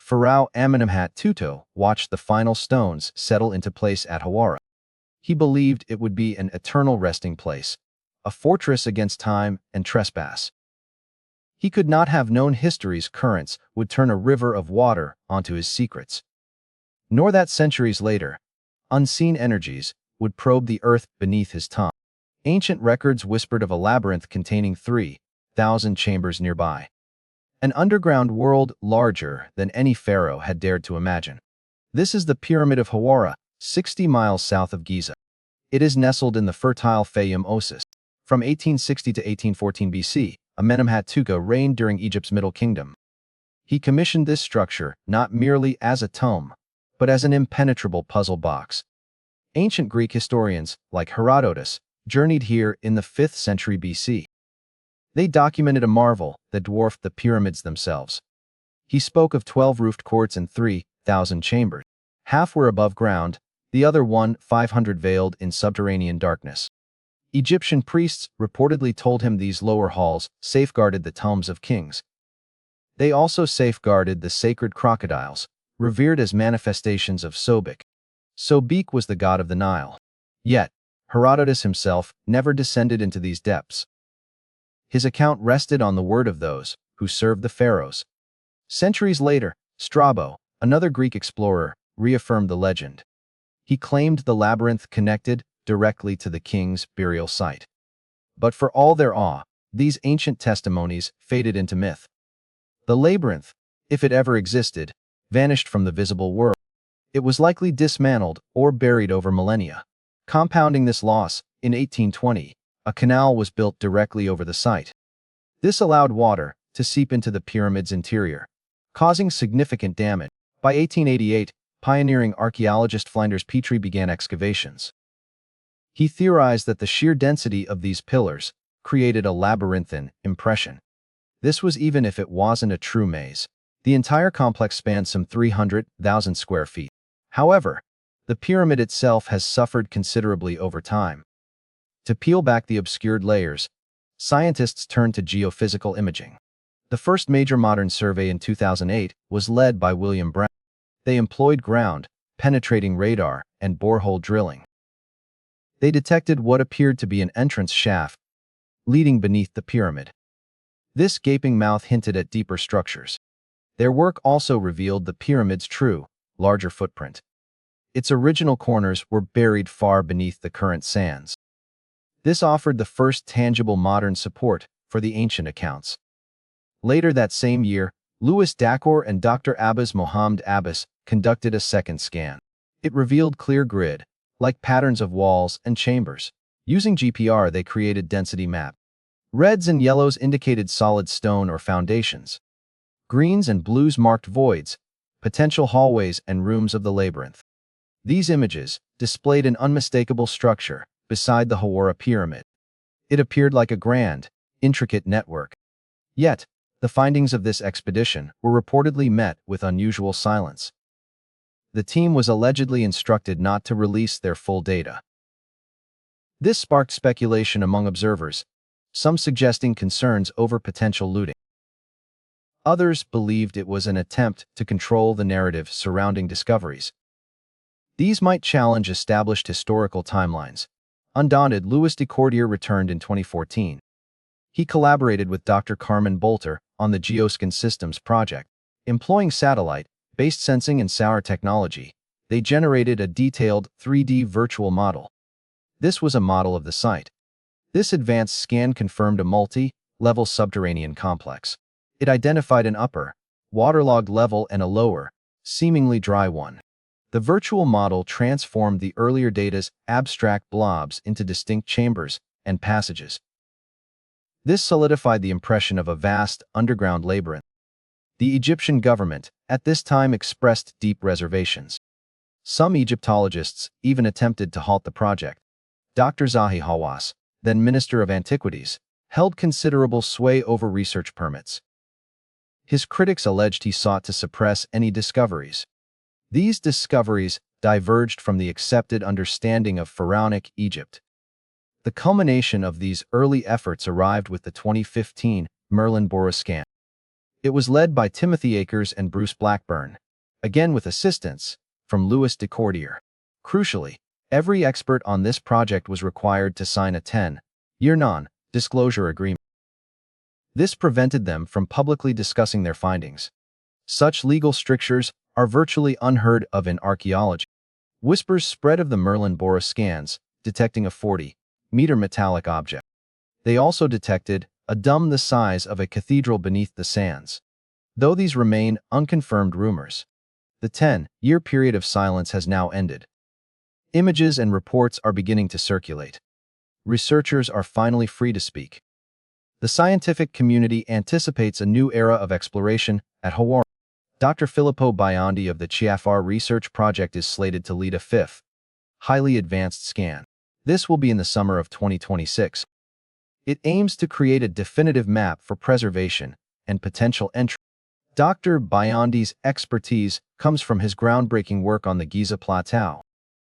Pharaoh Amenemhat-II watched the final stones settle into place at Hawara. He believed it would be an eternal resting place, a fortress against time and trespass. He could not have known history's currents would turn a river of water onto his secrets, nor that centuries later, unseen energies would probe the earth beneath his tomb. Ancient records whispered of a labyrinth containing 3,000 chambers nearby, an underground world larger than any pharaoh had dared to imagine. This is the Pyramid of Hawara, 60 miles south of Giza. It is nestled in the fertile Fayum Oasis. From 1860 to 1814 BC, Amenemhat-II reigned during Egypt's Middle Kingdom. He commissioned this structure not merely as a tomb, but as an impenetrable puzzle box. Ancient Greek historians, like Herodotus, journeyed here in the 5th century BC. They documented a marvel that dwarfed the pyramids themselves. He spoke of 12 roofed courts and 3,000 chambers. Half were above ground, the other 500 veiled in subterranean darkness. Egyptian priests reportedly told him these lower halls safeguarded the tombs of kings. They also safeguarded the sacred crocodiles, revered as manifestations of Sobek. Sobek was the god of the Nile. Yet, Herodotus himself never descended into these depths. His account rested on the word of those who served the pharaohs. Centuries later, Strabo, another Greek explorer, reaffirmed the legend. He claimed the labyrinth connected directly to the king's burial site. But for all their awe, these ancient testimonies faded into myth. The labyrinth, if it ever existed, vanished from the visible world. It was likely dismantled or buried over millennia. Compounding this loss, in 1820, a canal was built directly over the site. This allowed water to seep into the pyramid's interior, causing significant damage. By 1888, pioneering archaeologist Flinders Petrie began excavations. He theorized that the sheer density of these pillars created a labyrinthine impression. This was even if it wasn't a true maze. The entire complex spanned some 300,000 square feet. However, the pyramid itself has suffered considerably over time. To peel back the obscured layers, scientists turned to geophysical imaging. The first major modern survey in 2008 was led by William Brown. They employed ground-penetrating radar and borehole drilling. They detected what appeared to be an entrance shaft leading beneath the pyramid. This gaping mouth hinted at deeper structures. Their work also revealed the pyramid's true, larger footprint. Its original corners were buried far beneath the current sands. This offered the first tangible modern support for the ancient accounts. Later that same year, Louis Dacour and Dr. Abbas Mohammed Abbas conducted a second scan. It revealed clear grid-like patterns of walls and chambers. Using GPR, they created density maps. Reds and yellows indicated solid stone or foundations. Greens and blues marked voids, potential hallways and rooms of the labyrinth. These images displayed an unmistakable structure beside the Hawara pyramid. It appeared like a grand, intricate network. Yet, the findings of this expedition were reportedly met with unusual silence. The team was allegedly instructed not to release their full data. This sparked speculation among observers, some suggesting concerns over potential looting. Others believed it was an attempt to control the narrative surrounding discoveries. These might challenge established historical timelines. Undaunted, Louis de Cordier returned in 2014. He collaborated with Dr. Carmen Bolter on the Geoscan Systems project. Employing satellite-based sensing and SAR technology, they generated a detailed 3D virtual model. This was a model of the site. This advanced scan confirmed a multi-level subterranean complex. It identified an upper, waterlogged level and a lower, seemingly dry one. The virtual model transformed the earlier data's abstract blobs into distinct chambers and passages. This solidified the impression of a vast, underground labyrinth. The Egyptian government, at this time, expressed deep reservations. Some Egyptologists even attempted to halt the project. Dr. Zahi Hawass, then Minister of Antiquities, held considerable sway over research permits. His critics alleged he sought to suppress any discoveries. These discoveries diverged from the accepted understanding of pharaonic Egypt. The culmination of these early efforts arrived with the 2015 Merlin Bora scan. It was led by Timothy Akers and Bruce Blackburn, again with assistance from Louis de Cordier. Crucially, every expert on this project was required to sign a 10-year non-disclosure agreement. This prevented them from publicly discussing their findings. Such legal strictures are virtually unheard of in archaeology. Whispers spread of the Merlin-Bora scans, detecting a 40-meter metallic object. They also detected a dome the size of a cathedral beneath the sands. Though these remain unconfirmed rumors, the 10-year period of silence has now ended. Images and reports are beginning to circulate. Researchers are finally free to speak. The scientific community anticipates a new era of exploration at Hawara. Dr. Filippo Biondi of the Chiafar Research Project is slated to lead a fifth, highly advanced scan. This will be in the summer of 2026. It aims to create a definitive map for preservation and potential entry. Dr. Biondi's expertise comes from his groundbreaking work on the Giza Plateau.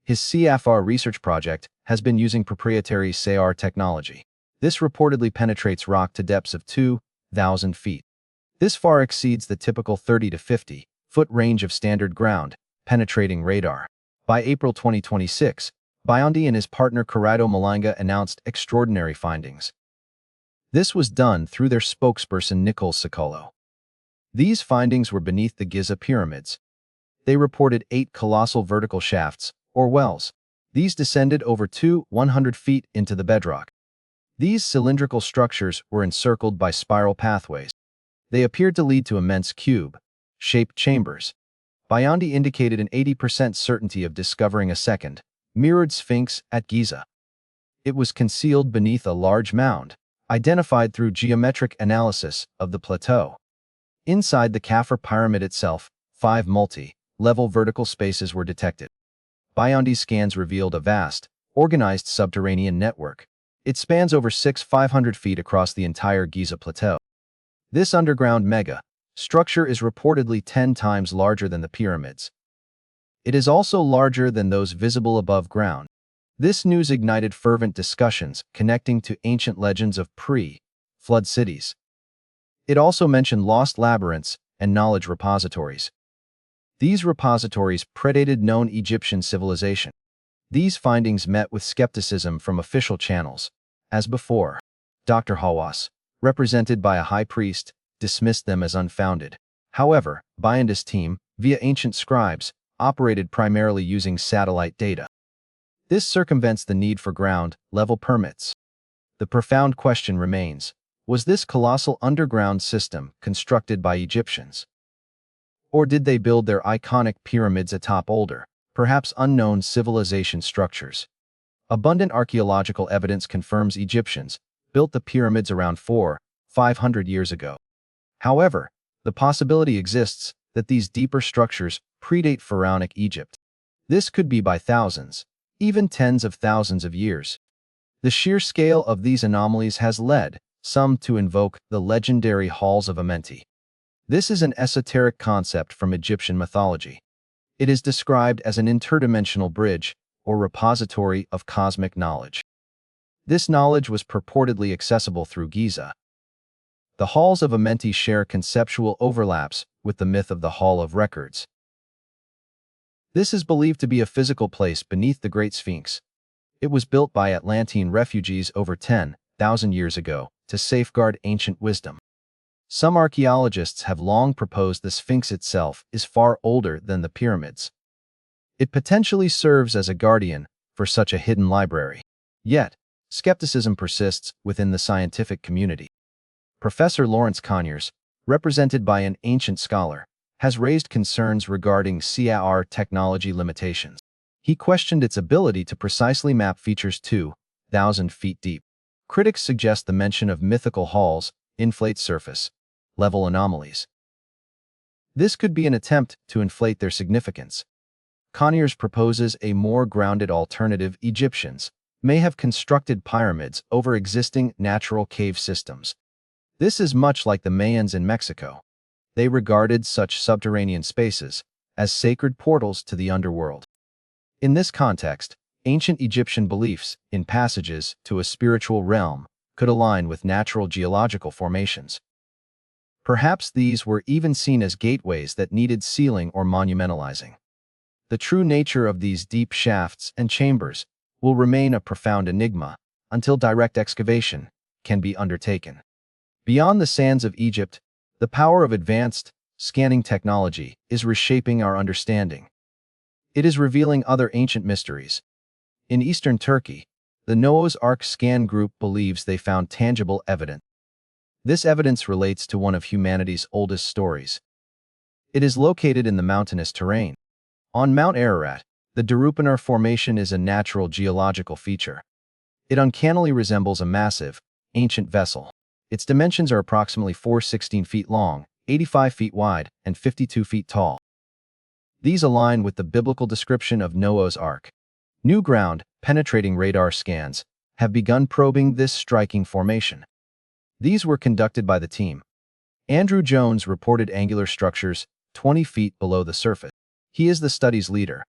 His CFR research project has been using proprietary SAR technology. This reportedly penetrates rock to depths of 2,000 feet. This far exceeds the typical 30 to 50-foot range of standard ground-penetrating radar. By April 2026, Biondi and his partner Corrado Malanga announced extraordinary findings. This was done through their spokesperson Nicole Sicolo. These findings were beneath the Giza pyramids. They reported 8 colossal vertical shafts, or wells. These descended over 100 feet into the bedrock. These cylindrical structures were encircled by spiral pathways. They appeared to lead to immense cube-shaped chambers. Biondi indicated an 80% certainty of discovering a second, mirrored sphinx at Giza. It was concealed beneath a large mound, identified through geometric analysis of the plateau. Inside the Khafre pyramid itself, 5 multi-level vertical spaces were detected. Biondi's scans revealed a vast, organized subterranean network. It spans over 500 feet across the entire Giza Plateau. This underground mega-structure is reportedly 10 times larger than the pyramids. It is also larger than those visible above ground. This news ignited fervent discussions connecting to ancient legends of pre-flood cities. It also mentioned lost labyrinths and knowledge repositories. These repositories predated known Egyptian civilization. These findings met with skepticism from official channels. As before, Dr. Hawass, represented by a high priest, dismissed them as unfounded. However, Biondi's team, via ancient scribes, operated primarily using satellite data. This circumvents the need for ground-level permits. The profound question remains, was this colossal underground system constructed by Egyptians? Or did they build their iconic pyramids atop older, perhaps unknown civilization structures? Abundant archaeological evidence confirms Egyptians built the pyramids around 400-500 years ago. However, the possibility exists that these deeper structures predate pharaonic Egypt. This could be by thousands, even tens of thousands of years. The sheer scale of these anomalies has led some to invoke the legendary Halls of Amenti. This is an esoteric concept from Egyptian mythology. It is described as an interdimensional bridge or repository of cosmic knowledge. This knowledge was purportedly accessible through Giza. The Halls of Amenti share conceptual overlaps with the myth of the Hall of Records. This is believed to be a physical place beneath the Great Sphinx. It was built by Atlantean refugees over 10,000 years ago to safeguard ancient wisdom. Some archaeologists have long proposed the Sphinx itself is far older than the pyramids. It potentially serves as a guardian for such a hidden library. Yet, skepticism persists within the scientific community. Professor Lawrence Conyers, represented by an ancient scholar, has raised concerns regarding SAR technology limitations. He questioned its ability to precisely map features 2,000 feet deep. Critics suggest the mention of mythical halls inflate surface-level anomalies. This could be an attempt to inflate their significance. Conyers proposes a more grounded alternative. Egyptians may have constructed pyramids over existing natural cave systems. This is much like the Mayans in Mexico. They regarded such subterranean spaces as sacred portals to the underworld. In this context, ancient Egyptian beliefs in passages to a spiritual realm could align with natural geological formations. Perhaps these were even seen as gateways that needed sealing or monumentalizing. The true nature of these deep shafts and chambers will remain a profound enigma until direct excavation can be undertaken. Beyond the sands of Egypt, the power of advanced scanning technology is reshaping our understanding. It is revealing other ancient mysteries. In eastern Turkey, the Noah's Ark scan group believes they found tangible evidence. This evidence relates to one of humanity's oldest stories. It is located in the mountainous terrain. On Mount Ararat, the Darupanar Formation is a natural geological feature. It uncannily resembles a massive, ancient vessel. Its dimensions are approximately 416 feet long, 85 feet wide, and 52 feet tall. These align with the biblical description of Noah's Ark. New ground, penetrating radar scans, have begun probing this striking formation. These were conducted by the team. Andrew Jones reported angular structures 20 feet below the surface. He is the study's leader.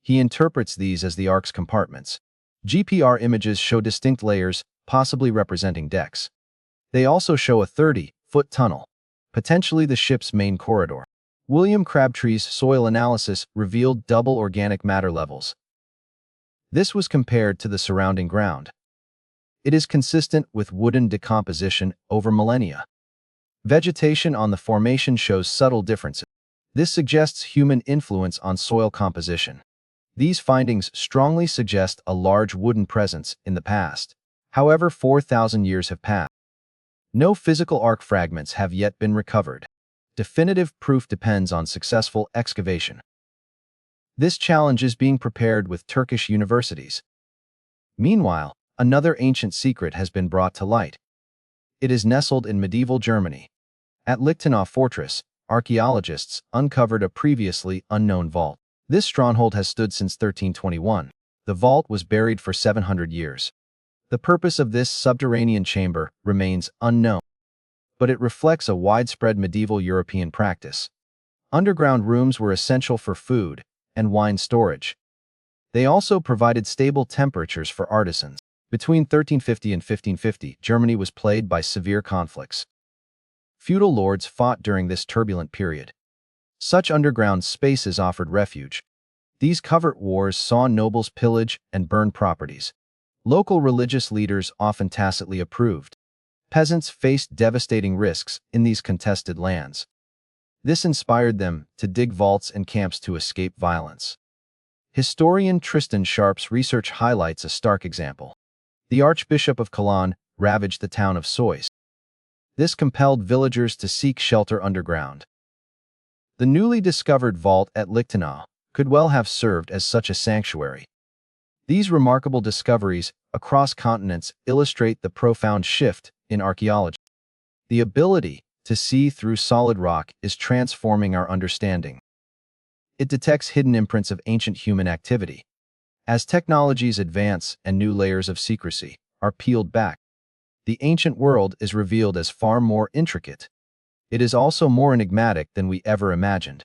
He interprets these as the Ark's compartments. GPR images show distinct layers, possibly representing decks. They also show a 30-foot tunnel, potentially the ship's main corridor. William Crabtree's soil analysis revealed double organic matter levels. This was compared to the surrounding ground. It is consistent with wooden decomposition over millennia. Vegetation on the formation shows subtle differences. This suggests human influence on soil composition. These findings strongly suggest a large wooden presence in the past. However, 4,000 years have passed. No physical ark fragments have yet been recovered. Definitive proof depends on successful excavation. This challenge is being prepared with Turkish universities. Meanwhile, another ancient secret has been brought to light. It is nestled in medieval Germany. At Lichtenau Fortress, archaeologists uncovered a previously unknown vault. This stronghold has stood since 1321. The vault was buried for 700 years. The purpose of this subterranean chamber remains unknown, but it reflects a widespread medieval European practice. Underground rooms were essential for food and wine storage. They also provided stable temperatures for artisans. Between 1350 and 1550, Germany was plagued by severe conflicts. Feudal lords fought during this turbulent period. Such underground spaces offered refuge. These covert wars saw nobles pillage and burn properties. Local religious leaders often tacitly approved. Peasants faced devastating risks in these contested lands. This inspired them to dig vaults and camps to escape violence. Historian Tristan Sharp's research highlights a stark example. The Archbishop of Cologne ravaged the town of Sois. This compelled villagers to seek shelter underground. The newly discovered vault at Lichtenau could well have served as such a sanctuary. These remarkable discoveries across continents illustrate the profound shift in archaeology. The ability to see through solid rock is transforming our understanding. It detects hidden imprints of ancient human activity. As technologies advance and new layers of secrecy are peeled back, the ancient world is revealed as far more intricate. It is also more enigmatic than we ever imagined.